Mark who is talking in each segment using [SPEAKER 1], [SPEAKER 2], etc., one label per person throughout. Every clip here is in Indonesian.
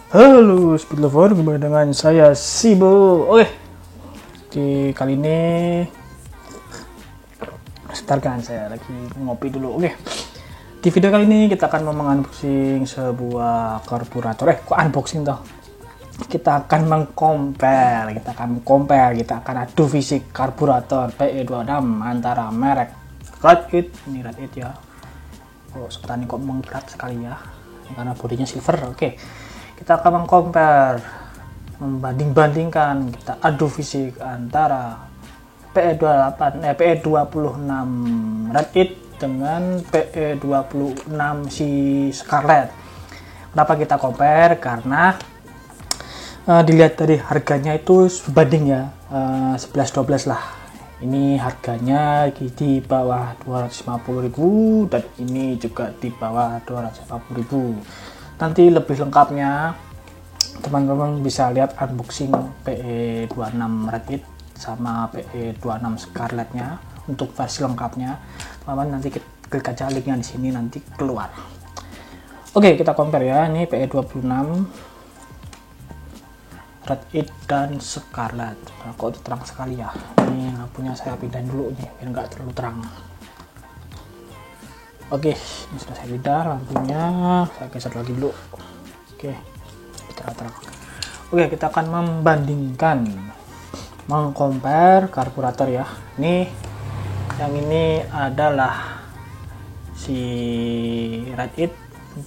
[SPEAKER 1] Halo Speed Lover, kembali dengan saya Sibo. Oke, di kali ini sebentar kan saya lagi ngopi dulu. Oke, di video kali ini kita akan mengunboxing sebuah karburator. Kok unboxing toh? Kita akan mengcompare, kita akan adu fisik karburator PE26 antara merek Red ini Red ya. Oh, sekarang ini kok mengkilat sekali ya, karena bodinya silver. Oke. Kita akan mengcompare, membanding-bandingkan, kita adu fisik antara PE26 Red dengan PE26 si Scarlet. Kenapa kita compare? Karena dilihat dari harganya itu sebanding ya, 11-12 lah. Ini harganya di bawah 250.000 dan ini juga di bawah 250.000. Nanti lebih lengkapnya teman-teman bisa lihat unboxing PE26 Red sama PE26 Scarletnya untuk versi lengkapnya. Teman-teman nanti klik aja linknya di sini, nanti keluar. Oke, kita compare ya. Ini PE26 Red dan Scarlet. Nah, kok itu terang sekali ya. Ini lampunya saya pindahin dulu nih biar nggak terlalu terang. Oke, ini sudah saya pindah lampunya, saya geser lagi dulu. Oke, terang. Oke, kita akan membandingkan, mengcompare karburator ya. Ini, yang ini adalah si Red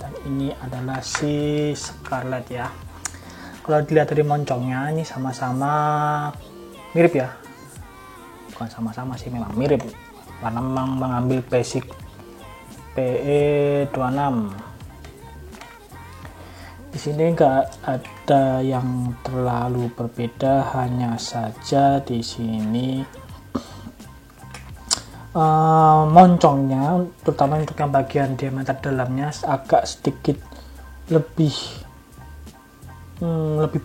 [SPEAKER 1] dan ini adalah si Scarlet ya. Kalau dilihat dari moncongnya, ini sama-sama mirip ya. Bukan sama-sama sih, memang mirip. Karena memang mengambil basic PE26. Di sini enggak ada yang terlalu berbeda, hanya saja di sini moncongnya, terutama untuk yang bagian diameter dalamnya agak sedikit lebih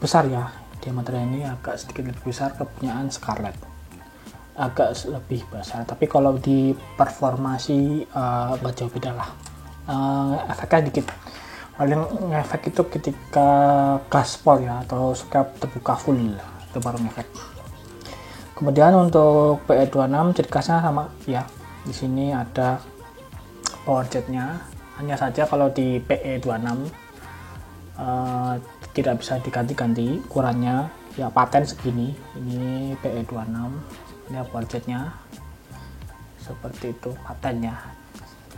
[SPEAKER 1] besar ya. Diameternya ini agak sedikit lebih besar, kepunyaan Scarlet agak lebih besar, tapi kalau di performasi nggak jauh beda lah. Efeknya dikit, paling efek itu ketika gaspol ya atau skap terbuka full, itu baru efek. Kemudian untuk PE26 ciri khasnya sama ya, di sini ada power jetnya. Hanya saja kalau di PE26 tidak bisa diganti-ganti ukurannya ya, paten segini. Ini PE26, ini power jetnya seperti itu patennya.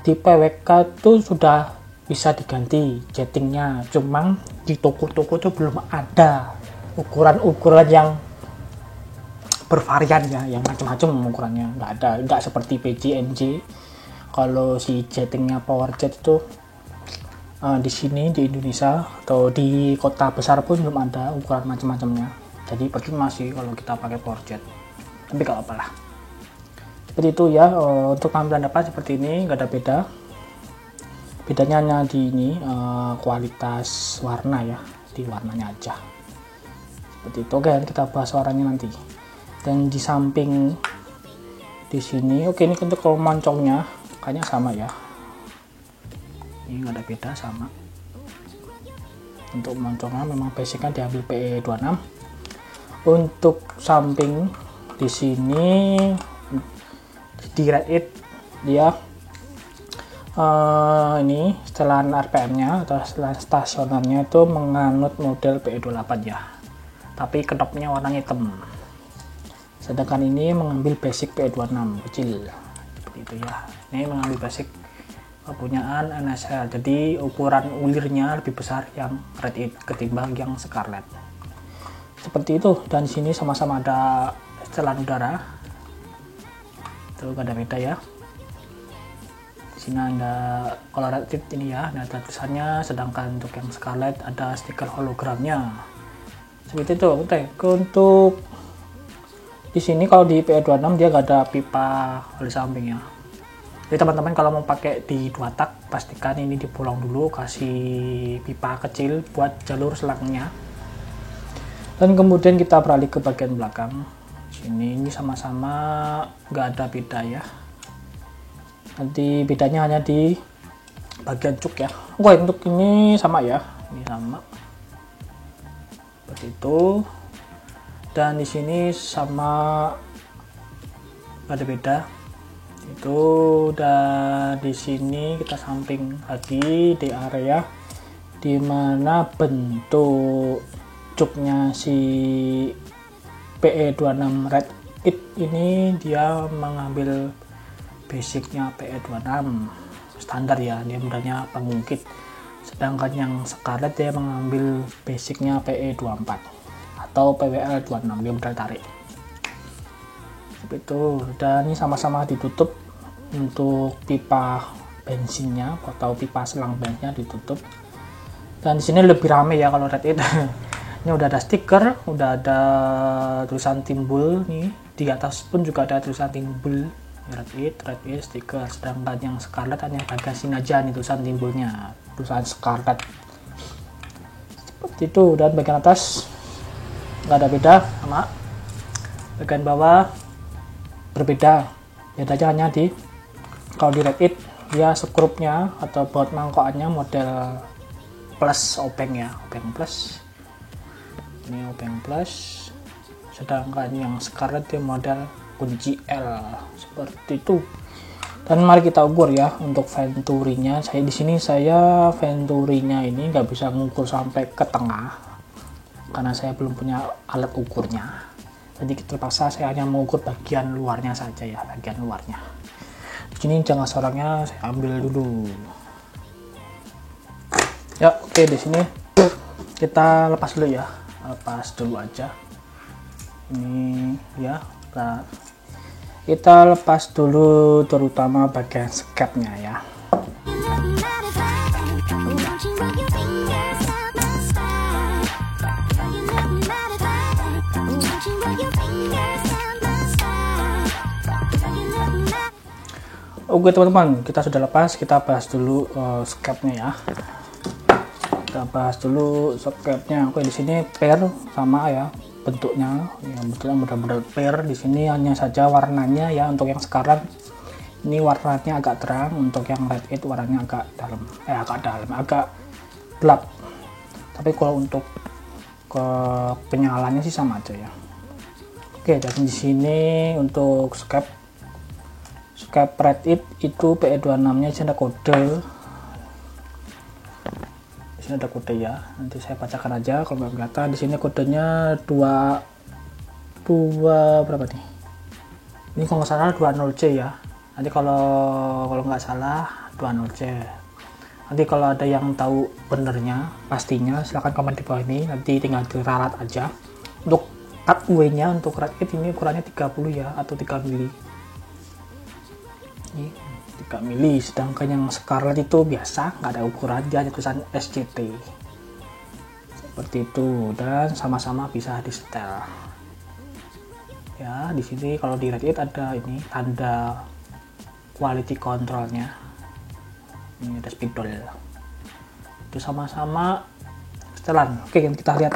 [SPEAKER 1] Di PWK itu sudah bisa diganti jettingnya, cuma di toko-toko itu belum ada ukuran-ukuran yang bervarian ya, yang macam-macam ukurannya nggak ada, nggak seperti PJ/MJ. Kalau si jettingnya power jet itu di sini di Indonesia atau di kota besar pun belum ada ukuran macam-macamnya, jadi percuma sih kalau kita pakai power jet, tapi kalau apalah seperti itu ya. Untuk tampilan depan seperti ini, nggak ada bedanya hanya di ini kualitas warna ya, di warnanya aja seperti itu. Oke, kita bahas warnanya nanti. Dan di samping di sini, oke, ini untuk kalau moncongnya kayaknya sama ya, ini nggak ada beda, sama. Untuk moncongnya memang basicnya diambil PE26. Untuk samping di sini di Red dia ini setelan RPM-nya atau setelan stasionernya itu menganut model PE28 ya, tapi knopnya warna hitam. Sedangkan ini mengambil basic PE26 kecil seperti itu ya. Ini mengambil basic kepunyaan NSL, jadi ukuran ulirnya lebih besar yang Red ketimbang yang Scarlet seperti itu. Dan di sini sama-sama ada setelan udara, itu gak ada beda ya. Di sini ada kalau Red ini ya, ada tulisannya, sedangkan untuk yang Scarlet ada stiker hologramnya seperti itu. Oke, untuk di sini kalau di PE26 dia gak ada pipa di samping ya. Jadi teman-teman kalau mau pakai di 2 tak, pastikan ini dibolong dulu, kasih pipa kecil buat jalur selangnya. Dan kemudian kita beralih ke bagian belakang. Ini sama-sama nggak ada beda ya. Nanti bedanya hanya di bagian cuk ya. Untuk ini sama ya, ini sama. seperti itu. Dan di sini sama ada beda itu. Dan di sini kita samping lagi di area dimana bentuk cuknya si PE26 Red It ini, dia mengambil basicnya PE26 standar ya, dia modalnya pengungkit. Sedangkan yang Scarlet dia mengambil basicnya PE24 atau PWL26, dia modal tarik seperti itu. Dan ini sama-sama ditutup, untuk pipa bensinnya atau pipa selang bensinnya ditutup. Dan di sini lebih rame ya kalau Red It. Ini udah ada stiker, udah ada tulisan timbul nih, di atas pun juga ada tulisan timbul Red It stiker. Sedangkan yang Scarlet hanya bagian sini aja nih tulisan timbulnya, tulisan Scarlet seperti itu. Dan bagian atas nggak ada beda, sama bagian bawah berbeda. Bedanya hanya di kalau di Red It dia skrupnya atau baut mangkokannya model plus obeng ya, obeng plus. Ini obeng plus. Sedangkan yang Scarlet dia model kunci L seperti itu. Dan mari kita ukur ya untuk venturinya. Saya di sini venturinya ini nggak bisa mengukur sampai ke tengah karena saya belum punya alat ukurnya. Jadi terpaksa saya hanya mengukur bagian luarnya saja ya, bagian luarnya. Di sini jangka sorongnya saya ambil dulu. Ya, oke, di sini kita lepas dulu ya. Lepas dulu aja ini ya, kita lepas dulu terutama bagian skepnya ya. Oke teman-teman, kita sudah lepas, kita bahas dulu skepnya ya. Kita bahas dulu skepnya. Oke, di sini pair sama ya bentuknya, ya bentuknya benar-benar pair. Di sini hanya saja warnanya ya, untuk yang sekarang ini warnanya agak terang, untuk yang Red It warnanya agak agak gelap. Tapi kalau untuk ke penyalannya sih sama aja ya. Oke, dan di sini untuk skep Red It itu PE26-nya sini ada kode. Ada kode ya, nanti saya bacakan aja kalau nggak kelihatan. Di sini kodenya 2 berapa nih, ini kalau nggak salah 20C ya. Nanti kalau nggak salah 20C. Nanti kalau ada yang tahu benernya pastinya silahkan komen di bawah ini, nanti tinggal diralat aja. Untuk cutaway nya untuk Red It ini ukurannya 30 ya, atau 3 mili ini 3 mili. Sedangkan yang Scarlet itu biasa nggak ada ukuran, dia hanya tulisan SCT seperti itu. Dan sama-sama bisa di setel ya. Di sini kalau di Red It ada ini tanda quality controlnya, ini ada spidol itu sama-sama setelan. Oke, kita lihat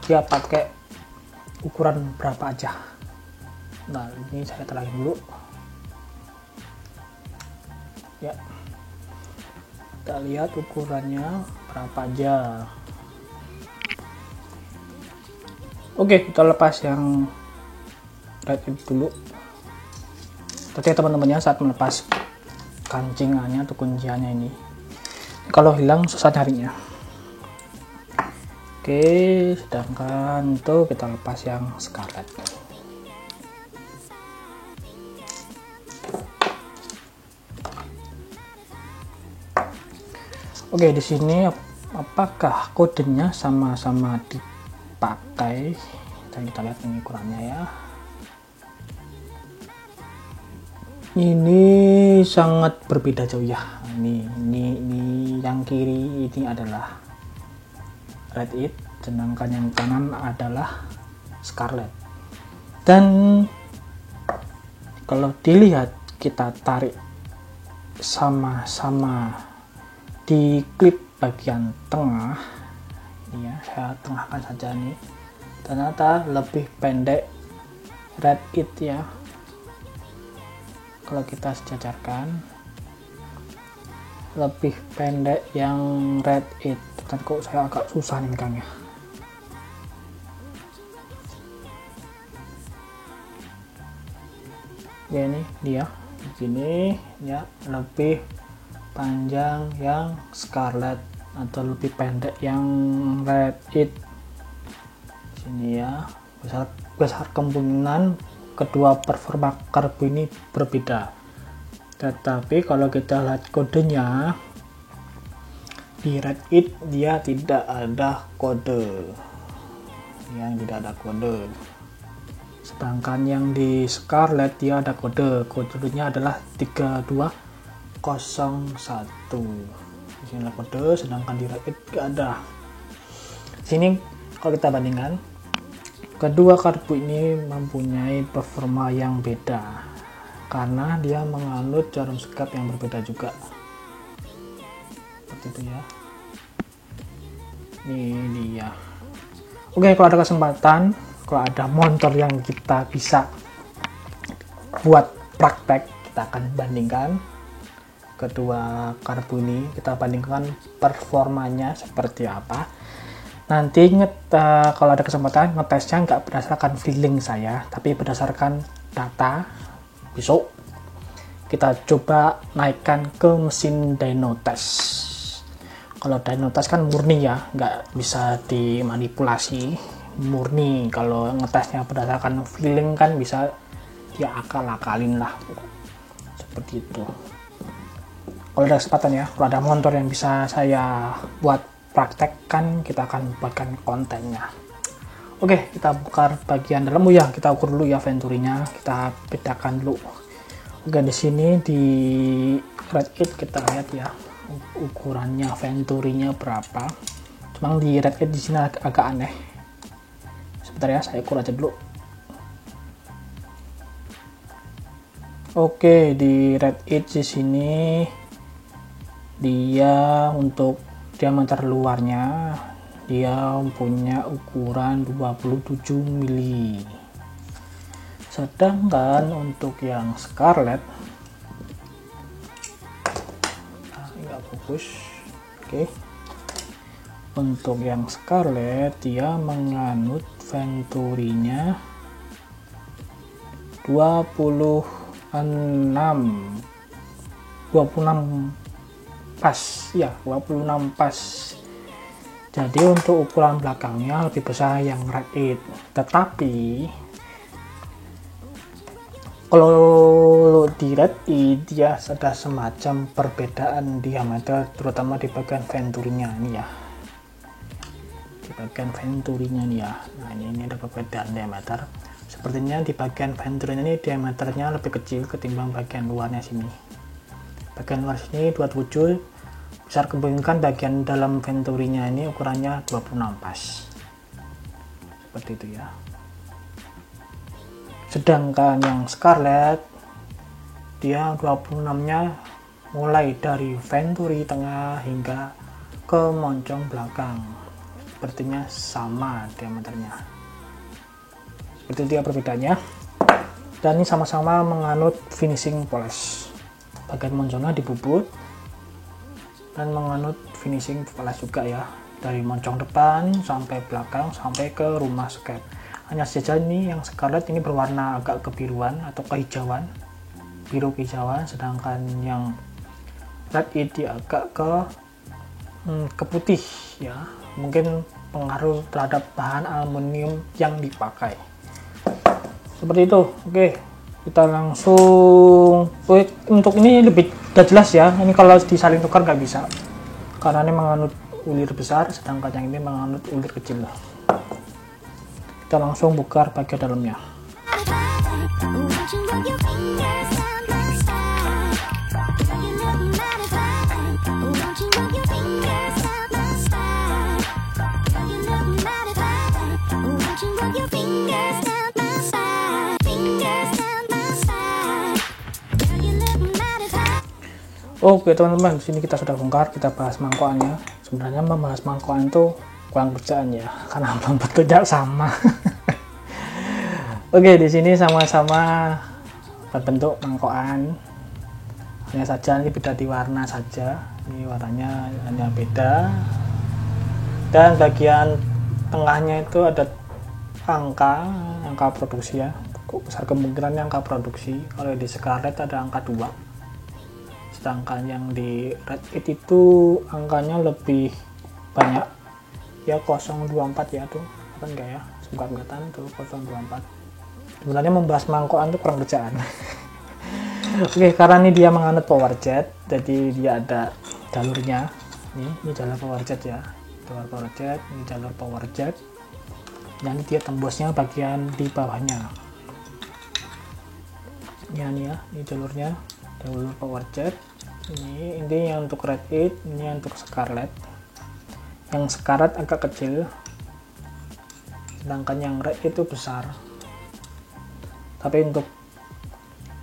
[SPEAKER 1] dia pakai ukuran berapa aja. Nah, ini saya terangin dulu ya, kita lihat ukurannya berapa aja. Oke, kita lepas yang Red It dulu. Tadi teman-temannya saat melepas kancingannya atau kunciannya ini, kalau hilang susah nyarinya. Oke, sedangkan itu kita lepas yang Scarlet. Oke, di sini apakah kodenya sama-sama dipakai? Dan kita lihat ini ukurannya ya. Ini sangat berbeda jauh ya. Ini yang kiri ini adalah Red It, sedangkan yang kanan adalah Scarlet. Dan kalau dilihat, kita tarik sama-sama di klip bagian tengah ini ya, saya tengahkan saja nih, ternyata lebih pendek Red It ya. Kalau kita sejajarkan lebih pendek yang Red It, dan kok saya agak susah nih megangnya. Ya, ini dia begini ya, lebih panjang yang Scarlet atau lebih pendek yang Red It. Sini ya, besar kemungkinan kedua performa karbu ini berbeda. Tetapi kalau kita lihat kodenya di Red It, dia tidak ada kode, sedangkan yang di Scarlet dia ada kodenya adalah 3201. Di sini ada kode, sedangkan di Red It gak ada. Sini kalau kita bandingkan, kedua karbu ini mempunyai performa yang beda karena dia menganut jarum sekap yang berbeda juga. Seperti itu ya. Ini dia. Oke, kalau ada kesempatan, kalau ada motor yang kita bisa buat praktek, kita akan bandingkan kedua karbu ini, kita bandingkan performanya seperti apa. Nanti kalau ada kesempatan ngetesnya nggak berdasarkan feeling saya, tapi berdasarkan data. Besok kita coba naikkan ke mesin dyno test. Kalau dyno test kan murni ya, nggak bisa dimanipulasi, murni. Kalau ngetesnya berdasarkan feeling kan bisa ya akal-akalin lah, seperti itu. Kalau ada kesempatan ya, kalau ada motor yang bisa saya buat praktekkan, kita akan buatkan kontennya. Oke, kita buka bagian dalam ya, kita ukur dulu ya venturinya, kita bedakan dulu. Oke, di sini di Red It kita lihat ya ukurannya venturinya berapa. Cuma di Red It di sini agak aneh. Sebentar ya, saya ukur aja dulu. Oke, di Red It di sini dia untuk diameter luarnya dia punya ukuran 27 mili. Sedangkan untuk yang Scarlet fokus. Oke. Untuk yang Scarlet dia menganut venturinya 26 pas ya, 26 pas. Jadi untuk ukuran belakangnya lebih besar yang Red It, tetapi kalau di Red It dia ada semacam perbedaan diameter, terutama di bagian venturinya ini ya, di bagian venturinya nih ya. Nah ini ada perbedaan diameter. Sepertinya di bagian venturinya ini diameternya lebih kecil ketimbang bagian luarnya sini. Bagian luar sini 27, besar kemungkinan bagian dalam venturinya ini ukurannya 26 pas. Seperti itu ya. Sedangkan yang Scarlet dia 26-nya mulai dari venturi tengah hingga ke moncong belakang. Sepertinya sama diameternya. Seperti itu ya perbedaannya. Dan ini sama-sama menganut finishing polish. Bagian moncongnya dibubut dan menganut finishing polish juga ya. Dari moncong depan sampai belakang sampai ke rumah skep. Hanya saja ini yang Scarlet ini berwarna agak kebiruan atau kehijauan, biru kehijauan, sedangkan yang Red It dia agak ke putih ya, mungkin pengaruh terhadap bahan aluminium yang dipakai. Seperti itu. Oke, kita langsung untuk ini lebih jelas ya. Ini kalau disaling tukar nggak bisa karena ini menganut ulir besar, sedangkan yang ini menganut ulir kecil. Kita langsung buka bagian dalamnya. Oke teman-teman, di sini kita sudah bongkar, kita bahas mangkokannya. Sebenarnya membahas mangkokan itu kurang kerjaan ya, karena belum bentuknya sama. Oke, di sini sama-sama berbentuk mangkokan. Hanya saja ini beda di warna saja. Ini warnanya hanya beda. Dan bagian tengahnya itu ada angka produksi ya, besar kemungkinan angka produksi. Kalau di Scarlet ada angka 2, sedangkan yang di Red It itu angkanya lebih banyak ya, 024 ya tuh, apa enggak ya, semoga kelihatan tuh 024. Sebenarnya membahas mangkokan itu kurang kerjaan. Oke, karena ini dia menganut power jet, jadi dia ada jalurnya. Ini jalur power jet ya, jalur power jet, ini jalur power jet. Dan dia tembusnya bagian di bawahnya. Ya nih ya, ini jalurnya, jalur power jet. Ini yang untuk Red It, ini yang untuk Scarlet. Yang Scarlet agak kecil, sedangkan yang Red itu besar. Tapi untuk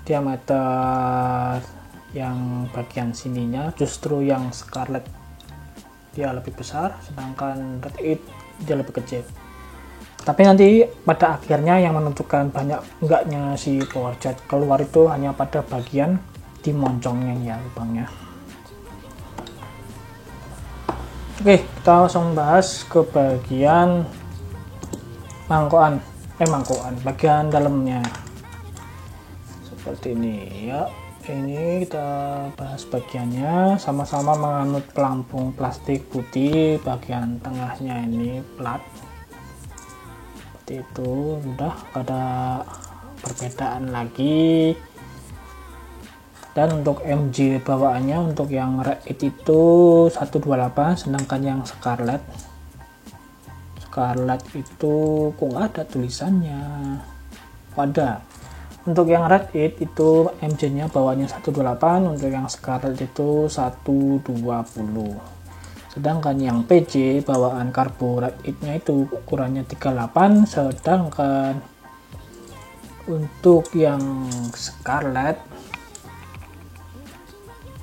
[SPEAKER 1] diameter yang bagian sininya justru yang Scarlet dia lebih besar, sedangkan Red It dia lebih kecil. Tapi nanti pada akhirnya yang menentukan banyak enggaknya si power jet keluar itu hanya pada bagian di moncongnya ya, lubangnya. Oke, kita langsung bahas ke bagian mangkokan, bagian dalamnya. Seperti ini ya. Ini kita bahas bagiannya, sama-sama menganut pelampung plastik putih, bagian tengahnya ini plat. Seperti itu, udah ada perbedaan lagi. Dan untuk MG bawaannya, untuk yang Red It itu 128, sedangkan yang Scarlet itu kok nggak ada tulisannya. Ada. Untuk yang Red It itu MG nya bawaannya 128, untuk yang Scarlet itu 120. Sedangkan yang PJ bawaan karbo Red It nya itu ukurannya 38, sedangkan untuk yang Scarlet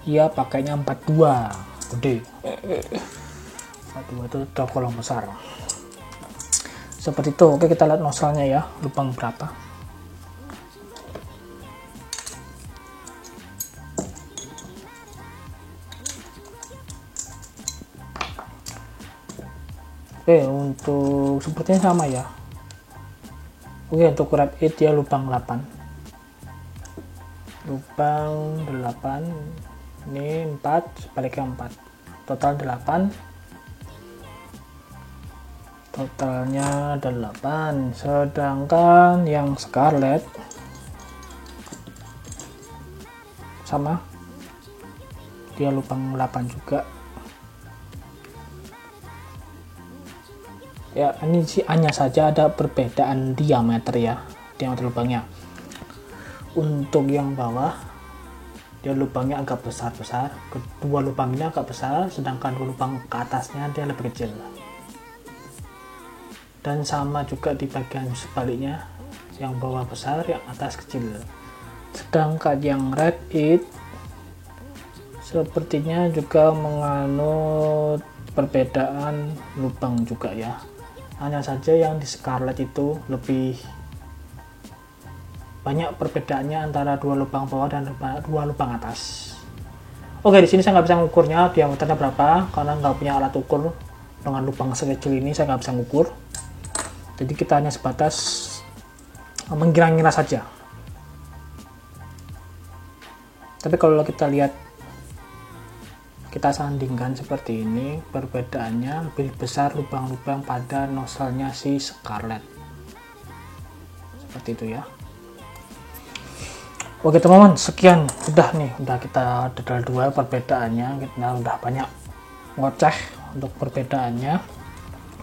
[SPEAKER 1] dia pakainya 42, gede. 42 itu tergolong besar. Seperti itu. Oke, kita lihat nozzle-nya ya, lubang berapa. Oke, untuk sepertinya sama ya. Oke, untuk Red It dia lubang 8. Ini 4, sebaliknya 4. Total 8. Totalnya 8. Sedangkan yang Scarlet sama. Dia lubang 8 juga. Ya, ini sih hanya saja ada perbedaan diameter ya, diameter lubangnya. Untuk yang bawah dia lubangnya agak besar, kedua lubangnya agak besar, sedangkan lubang ke atasnya dia lebih kecil. Dan sama juga di bagian sebaliknya, yang bawah besar, yang atas kecil. Sedangkan yang Red It sepertinya juga menganut perbedaan lubang juga ya. Hanya saja yang di Scarlet itu lebih banyak perbedaannya antara dua lubang bawah dan dua lubang atas. Oke, di sini saya nggak bisa mengukurnya diameternya berapa karena nggak punya alat ukur. Dengan lubang sekecil ini saya nggak bisa mengukur. Jadi kita hanya sebatas mengira-ngira saja. Tapi kalau kita lihat, kita sandingkan seperti ini, perbedaannya lebih besar lubang-lubang pada nozzle-nya si Scarlet. Seperti itu ya. Oke teman-teman, sekian udah kita detail 2 perbedaannya. Kita udah banyak ngoceh untuk perbedaannya.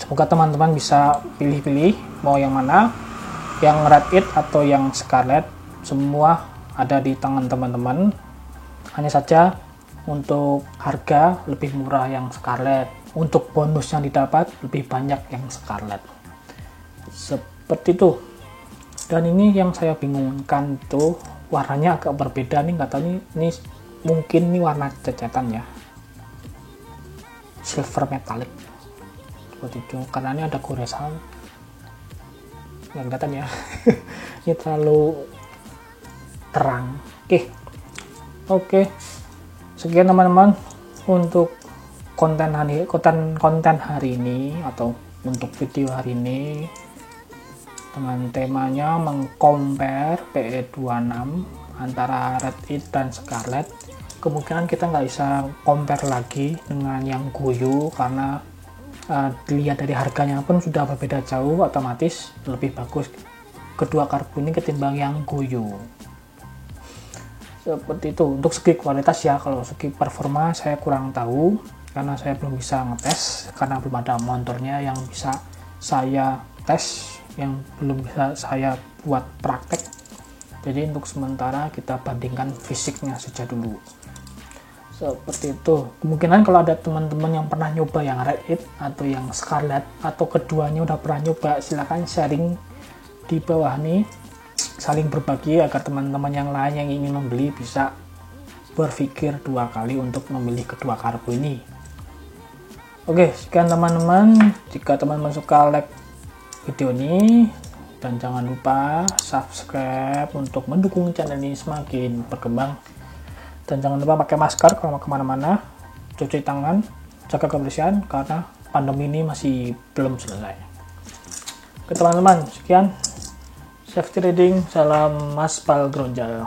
[SPEAKER 1] Semoga teman-teman bisa pilih-pilih mau yang mana, yang Red It atau yang Scarlet. Semua ada di tangan teman-teman. Hanya saja untuk harga lebih murah yang Scarlet, untuk bonus yang didapat lebih banyak yang Scarlet. Seperti itu. Dan ini yang saya bingungkan tuh, warnanya agak berbeda nih, nggak tahu ini mungkin ini warna cecetan ya, silver metallic seperti itu, karena ini ada goresan, nggak kelihatan ya. Ini terlalu terang. Oke. Sekian teman-teman untuk konten hari ini atau untuk video hari ini. dengan temanya mengcompare PE26 antara Red It dan Scarlet. Kemungkinan kita nggak bisa compare lagi dengan yang Goyo karena dilihat dari harganya pun sudah berbeda jauh, otomatis lebih bagus kedua karbu ini ketimbang yang Goyo. Seperti itu. Untuk segi kualitas ya, kalau segi performa saya kurang tahu karena saya belum bisa ngetes, karena belum ada motornya yang bisa saya tes, yang belum bisa saya buat praktek. Jadi untuk sementara kita bandingkan fisiknya saja dulu. Seperti itu. Kemungkinan kalau ada teman-teman yang pernah nyoba yang Red It atau yang Scarlet atau keduanya udah pernah nyoba, silahkan sharing di bawah nih, saling berbagi agar teman-teman yang lain yang ingin membeli bisa berpikir dua kali untuk memilih kedua karbu ini. Oke, sekian teman-teman. Jika teman-teman suka, like video ini dan jangan lupa subscribe untuk mendukung channel ini semakin berkembang. Dan jangan lupa pakai masker kalau mau kemana-mana, cuci tangan, jaga kebersihan karena pandemi ini masih belum selesai. Oke teman-teman, sekian safety reading, salam Mas Pal Gronjal.